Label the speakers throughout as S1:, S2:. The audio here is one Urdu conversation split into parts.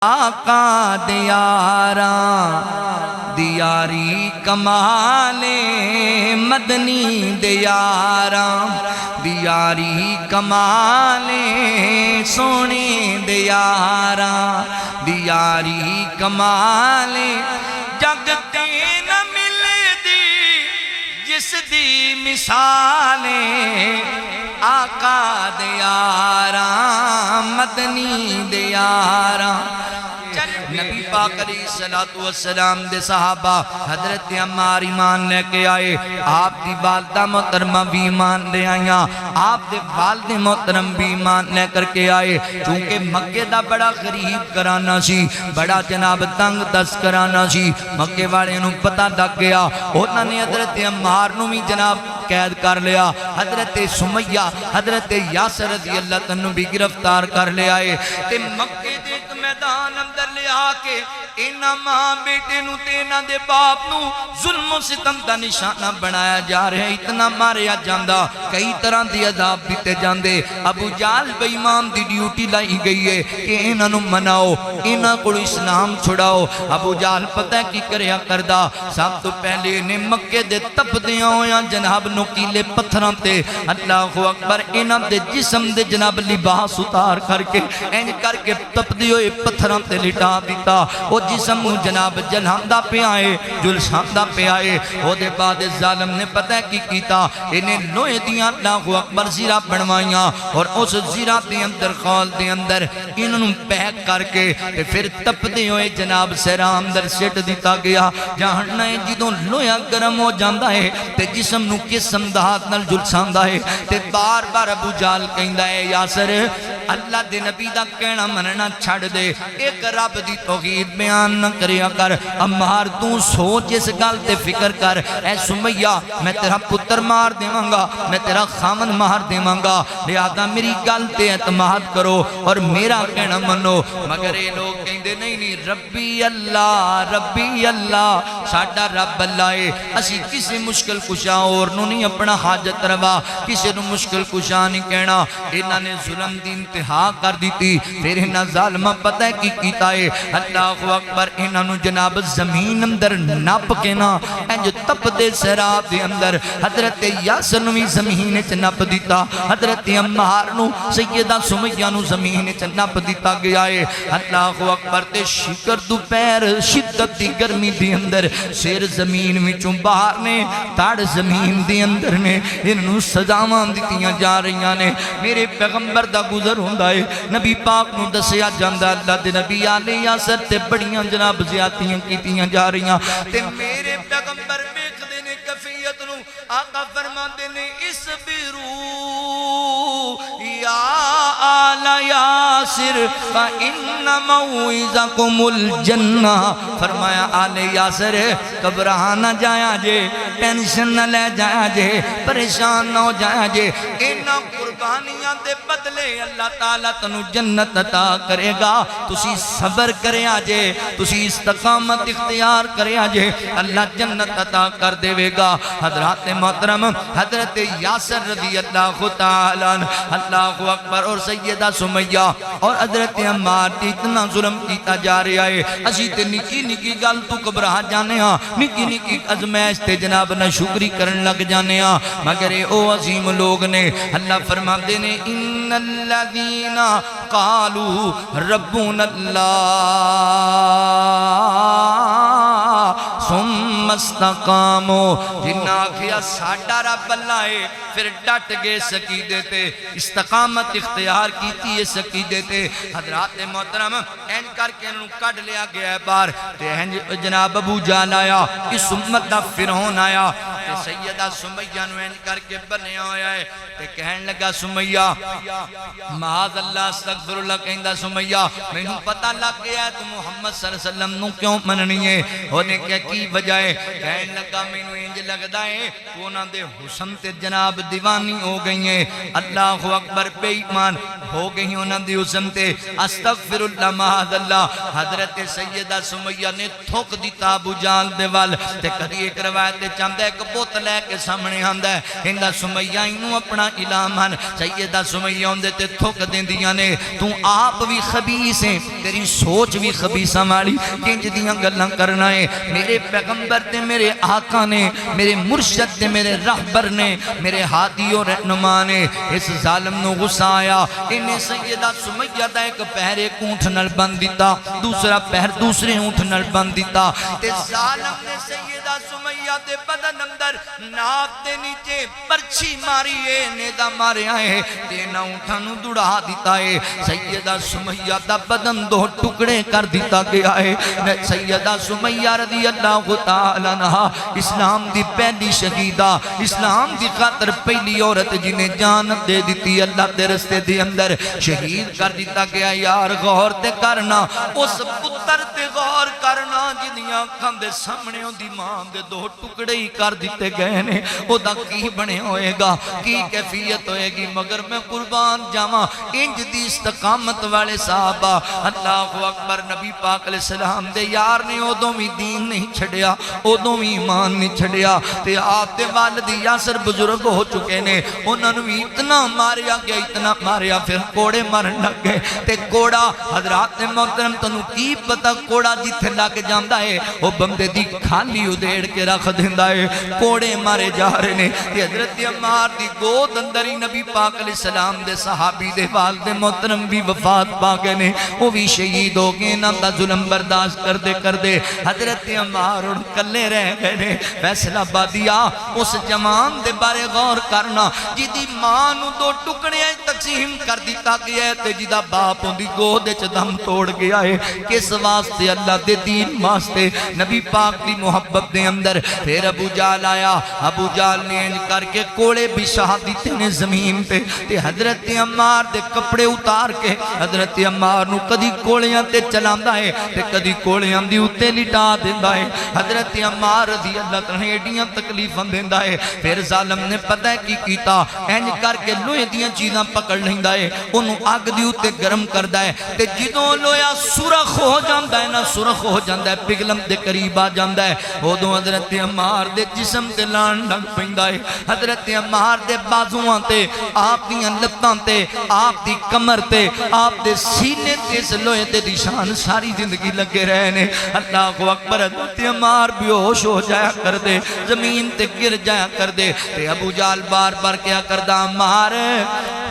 S1: آقا دیاراں دیاری کمال مدنی دیاراں دیاری کمال سونے دیاراں دیاری کمال جگتے نہ ملدی جس دی مثال آقا دیاراں مدنی دیاراں نبی پاک علیہ السلام دے صحابہ حضرت عمار ایمان لے کے آئے، آپ دی والدہ محترمہ بھی ایمان لے آئیاں، آپ دے والد محترم بھی ایمان لے کر کے آئے، چونکہ مکے دا بڑا غریب کرانا سی، بڑا جناب تنگ دست کرانا سی، مکے والے نو پتہ لگ گیا، انہوں نے حضرت عمار نو بھی جناب قید کر لیا، حضرت سمیہ حضرت یاسر رضی اللہ عنہ بھی گرفتار کر لے آئے، تے مکے دے ایک میدان اندر لے آکے اینا ماں بیٹے نو تینا دے باپ نو ظلم و ستم دا نشانہ بنایا جا رہے، اتنا ماریا جاندہ، کئی طرح دی عذاب بیتے جاندے۔ ابو جال بے امام دی ڈیوٹی لائی گئی ہے کہ اینا نو مناؤ، اینا کو اسلام چھڑاؤ۔ ابو جال پتہ کی کریا کردہ، سب تو پہلے انہیں مکے دے تپ دیاں ہویاں جناب نوکیلے پتھران تے، اللہ اکبر، اینا دے جسم دے جناب لباس اتار کر کے این کر کے تپ دیوئے پتھران تے لٹا دیتا، وہ جسم جناب جلہاندہ پہ آئے، جلساندہ پہ آئے۔ وہ دے بعد ظالم نے پتہ کی کیتا، انہیں لوہے دیاں اللہ اکبر زیرہ بنوائیاں، اور اس زیرہ دے اندر خال دے اندر انہوں پیک کر کے پھر تپ دے ہوئے جناب سیرہ اندر سیٹ دیتا گیا، جہاں نئے جدوں لوہا گرم ہو جاندہ ہے تے جسم نو قسم دہات نل جلساندہ ہے، تے بار بار ابو جال کہندہ ہے یاسر اللہ دے نبی دا کہنا مننا چھڑ دے، ایک رب دی توحید بیان نہ کریا کر، عمار تو سوچ اس گل تے فکر کر، اے سمیہ میں تیرا پتر مار دیواں گا، میں تیرا خامن مار دیواں گا، لہذا میری گل تے اعتماد کرو اور میرا کہنا منو۔ مگر یہ لوگ کہندے نہیں ربی اللہ ساڈا رب اللہ ہے، اسی کسی مشکل کشا اور نو نہیں اپنا حاجت روا، کسی نو مشکل کشا نہیں کہنا۔ انہاں نے ظلم دی انتہا کر دیتی، پھر انہاں ظالمہ پتہ کی کیتا ہے، اللہ اکبر، انہاں نو جناب زمین اندر نپ کے نا جو تپ دے سراب دے اندر حضرت یاسر نو زمین چ نپ دیتا، حضرت عمار نو سیدہ سمیہ نو زمین چ نپ دیتا گیا ہے، اللہ اکبر، تے شکر دوپہر شدت دی گرمی دی اندر سیر زمین وچوں باہر نے تاڑ زمین دی اندر نے انہوں سزاواں دیتیاں جا رہیاں نے۔ میرے پیغمبر دا گزر ہوندہ ہے، نبی پاک نو دسیا جاندہ اللہ دے نبی آلے یاسر تے بڑیاں جناب زیادتیاں کیتیاں جا رہیاں، تے میرے پیغمبر بیک دینے کفیت نو آقا فرما دینے اسبرو یا آل یاسر فإن موعظکم الجنہ، فرمایا آل یاسر گھبرا نہ جایا جے، ٹینشن نہ لے جایا جے، پریشان نہ ہو جایا جے، انہاں قربانیاں دے بدلے اللہ تعالیٰ تنو جنت عطا کرے گا، تسی صبر کرے آجے، تسی استقامت اختیار کرے آجے، اللہ جنت عطا کر دے گا۔ حضرات محترم حضرت یاسر رضی اللہ تعالیٰ اللہ اکبر اور سیدہ سمیہ اور حضرت عمار اتنا ظلم کیتا جا رہا ہے، اسی تے نکی نکی گل تو گھبرا جانے ہاں، نکی نکی ازمائش تے جناب نہ شکری کرن لگ جانے ہاں، مگر او عظیم لوگ نے اللہ فرما دینے ان الذین قالوا ربنا اللہ ثم استقاموا، جنہ آخیا ساڑھا رب اللہ ہے، پھر ڈٹ گئے سکیدے تے، استقامت اختیار کیتی ہے سکیدے تے۔ حضرات محترم این کر کے انہوں کڑ لیا گیا ہے بار، جناب ابو جال آیا، اس امت دا فرعون آیا، سیدہ سمیہ نو این کر کے بنے آیا ہے، تے کہن لگا سمیہ معاذ اللہ استغفر اللہ کہندہ سمیہ میں نو پتہ لگ گیا ہے تو محمد صلی اللہ علیہ وسلم نو کیوں مننی ہے، ہونے کیا کی وجہ ہے، کہن لگا میں نو انج لگدا ہے تو نہ دے حسن تے جناب دیوانی ہو گئی ہیں، اللہ اکبر، بے ایمان ہو گئی ہیں انہاں دی حسن تے، استغفر اللہ معاذ اللہ۔ حضرت سیدہ سمیہ نے تھوک دیتا ابو جال دے وال، تے کدی ایک روایت چاندہ ایک پوت لے کے سامنے آندا ہے ہندا سمیہ انہوں اپنا الہ من سیدہ سمیہ اندے تے تھوک دیں دیاں نے تو آپ بھی خبیث ہیں تیری سوچ بھی خبیثہ والی کنج دیاں گلاں کرنا ہے میرے پیغمبر تے میرے آقا نے میرے مرشد تے میرے رہبر نے میرے ہادی اور رہنما نے اس ظالم نو غصہ آیا انہیں سیدہ سمیہ دا ایک پہر ایک اونٹ نل بند دیتا دوسرا پہر دوسرے اونٹ نل بند دیتا تے ظالم نے سیدہ سمیہ دے بدن اندر ناک دے نیچے پرچھی ماری ہے نیدہ مارے آئے دینا اونٹھانو دڑا دیتا ہے سیدہ سمیہ دا بدن دو ٹکڑے کر دیتا گیا ہے سیدہ سمیہ رضی اللہ تعالیٰ عنہ اسلام دی پہلی شہیدہ اسلام دی خاطر پہلی عورت جنہیں جانت دے دیتی اللہ تے رستے دی اندر شہید کر دیتا گیا یار غور تے کرنا اس پتر تے غور کرنا جنیاں کھم دے سامنے ہوں دی ماں دے دو ٹکڑے ہی کر دیتے گئے نے او دا کی بنے ہوئے گا کی کیفیت ہوئے گی مگر میں قربان جاما انج دی استقامت والے صحابہ اللہ اکبر نبی پاک علیہ السلام دے یار نے او دو بھی دین نہیں چھڑیا او دو بھی ایمان نہیں چھڑیا تے آپ دے والدی یاسر بزرگ ہو چکے نے انہوں نے بھی اتنا ماریا گیا اتنا ماریا پھر کوڑے مرن لگ گئے تے کوڑا حضرات محترم تنو کی پتا کوڑا جتھے لگ جاندہ ہے وہ بندے دی کھالی ادھیڑ کے رکھ دیندہ ہے کوڑے مارے جا رہے نے کہ حضرت عمار دی گود اندری نبی پاک علیہ السلام دے صحابی دے والد محترم بھی وفات پا گئے نے وہ بھی شہید ہو گئے نام دا ظلم برداشت کر دے حضرت عمار ان کلے رہ گئے نے فیصلہ بادیا اس جوان دے بارے غور کرنا جدی مانو دو ٹکڑے تقسیم کر دیتا گیا ہے تے جدہ باپ ان دی گود دم توڑ گیا ہے کس واسطے اللہ دے دین واسطے نبی پاک دی محبت دے اندر پھر ابو جال آیا ابو جال نے انج کر کے کوڑے بچھا دیتے نے زمین پہ تے حضرت عمار دے کپڑے اتار کے حضرت عمار نو کدی کوڑیاں تے چلاندہ ہے تے کدی کوڑیاں دی اتے لٹا دیندہ ہے حضرت عمار رضی اللہ تعالیٰ ایڈیاں تکلیفاں دیندہ ہے پھر ظالم نے پتہ ہے کی کیتا انج کر کے لوہے دیاں چیزاں پکڑ لیندہ ہے انہوں آگ دی اتے گرم کردہ ہے تے جدوں لویا سرخ ہو جاندہ ہے نا سرخ ہو جاندہ ہے پگلم دے قریب آ جاندہ ہے وہ دو حضرت عمار دے جسم دے لان لگ پہندہ ہے حضرت عمار دے بازوان تے آپ دیاں لتاں تے آپ دی کمر تے آپ دے سینے تے سلوئے تے دیشان ساری زندگی لگے رہنے اللہ کو اکبر حضرت عمار بیوش ہو جایا کر دے زمین تے گر جایا کر دے تے ابو جال بار بار کیا کردہ عمار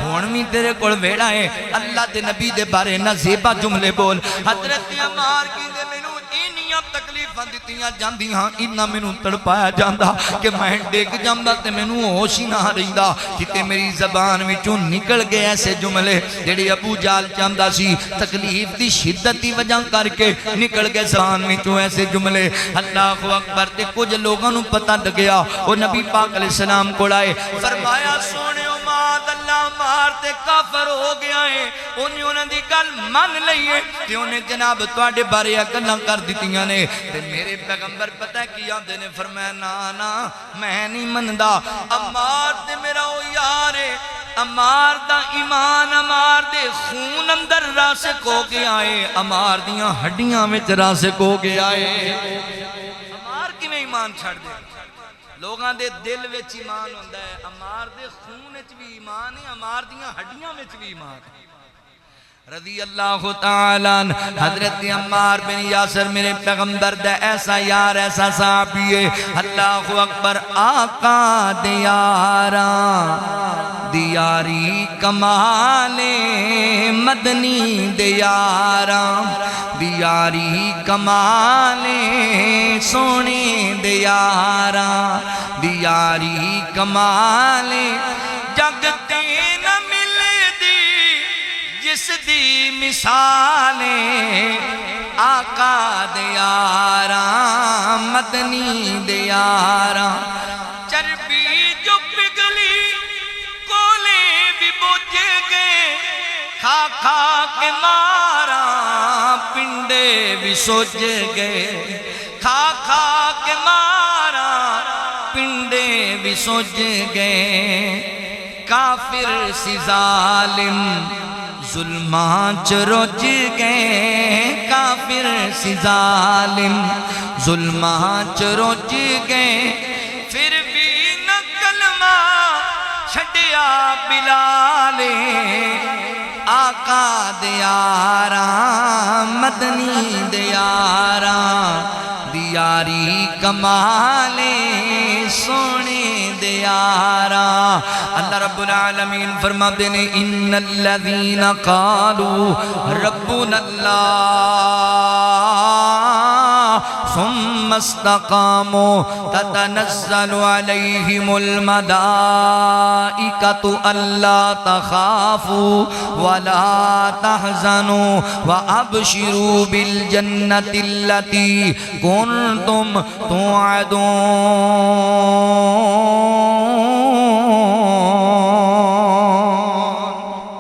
S1: ہونمی تیرے کوڑ ویڑا ہے اللہ دے نبی دے بارے نہ زیبہ جملے بول حضرت عمار کی دے منو اینیاں تکلیفاں دیتیاں جاندی ہاں انہا منو تڑپایا جاندہ کہ میں ڈیک جاندہ تے منو ہوشی نہ رہیندہ کہ میری زبان وچوں نکل گئے ایسے جملے جڑے ابو جال چاندہ سی تکلیف دی شدتی وجہ کر کے نکل گئے زبان وچوں ایسے جملے اللہ اکبر تے کچھ لوگوں نو پتہ لگیا وہ نبی پاک علیہ السلام کو لائے فرمایا سونے اماد اللہ مارتے کافر ہو گیا ہے انہوں دی گل من لئیے کہ انہیں جناب توڑے بارے اکلہ کر دیتیاں نے تے میرے پیغمبر پتہ کیا دے نے فرمایا نا میں نہیں مندہ عمار تے میرا او یارے عمار دا ایمان عمار دے خون اندر راسک ہو گیا ہے عمار دیاں ہڈیاں میں راسک ہو گیا ہے عمار کی میں ایمان چھڑ دے لوگاں دے دل وچ ایمان ہوندہ ہے عمار دے خون وچ بھی ایمان ہے عمار دیاں ہڈیاں وچ بھی ایمان ہے رضی اللہ تعالیٰ حضرت عمار بن یاسر میرے پیغمبر دے ایسا یار ایسا صحابی ہے اللہ اکبر آقا دیاراں دیاری کمال مدنی دیاراں دیاری کمال سونے دیاراں دیاری کمال جگتے نہ مل دی جس دی مثالیں آقا دیاراں مدنی دیاراں چربی جو پگلی کولے بھی بجھ گئے کھا کھا کے مارا پنڈے بھی سوج گئے کھا کھا کے مارا پنڈے بھی سوج گئے کافر سی ظالم ظلمان چروج گئے کافر سی ظالم ظلمان چروج گئے پھر بھی بلال آقا دیاراں مدنی دیاراں دیاری کمالے سونے دیاراں اللہ رب العالمین فرماتے ہیں ان الذین قالوا ربنا اللہ ثم استقاموا تتنزل عليهم الملائكة ألا تخافوا ولا تحزنوا وأبشروا بالجنة التي كنتم توعدون